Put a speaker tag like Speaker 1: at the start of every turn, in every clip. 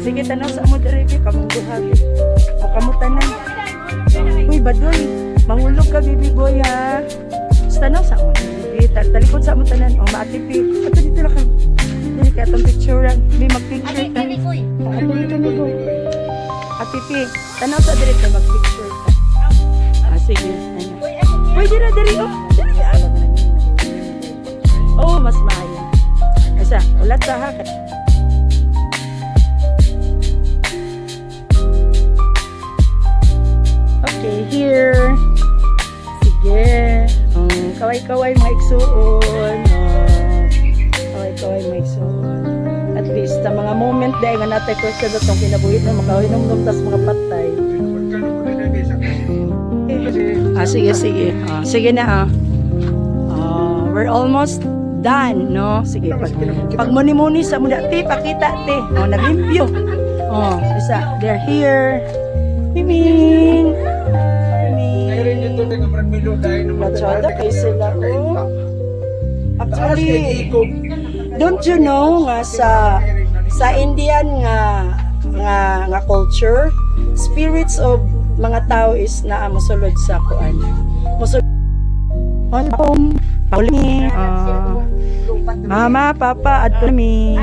Speaker 1: sige, tanaw sa mo dere kay kamong duhagi. O kamutanan. Uy, badoy. Mangulog ka, baby boy, ha. Tanaw sa mo. Talikod sa mo tanan. O, maatipi. Ato dito lang ka. Dili ka itong picturean. May mag-picture ka. Ato dito ni boy. Atipi. Tanaw sa diri ka mag-picture ka. Sige. Uy, dira, diri. Oh, diri ka. Oh, mas maayo. Asa, ulat sa hakat. Okay, here. Sige. Kaway-kaway mga igsuon. Kaway-kaway mga igsuon. At least, sa mga moment dahil nga natin question na itong kinabuhit na makawinom-nom tas mga patay. Sige, sige. Sige na, we're almost done, no? Sige, pag muni-muni sa muna, te, pakita, te. Nag-review. Isa, they're here. Miming. Matsada kayo sila, Actually, don't you know nga sa Indian nga culture, spirits of mga tao is naa mosulod sa kuan. Mosulod. Pauli. Mama, papa, adto mi.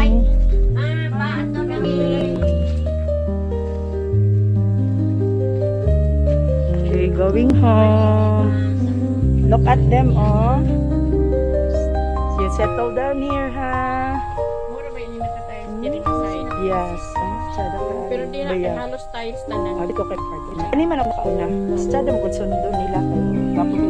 Speaker 1: Okay, going home. Look at them, You settle down here, ha?
Speaker 2: Mura ba yun yung nakatayo dyan inside?
Speaker 1: Yes.
Speaker 2: Pero di na, halos tiles na na.
Speaker 1: Di ko kay party. Ano man ako kauna. Basta mo kung sundo nila. Kapag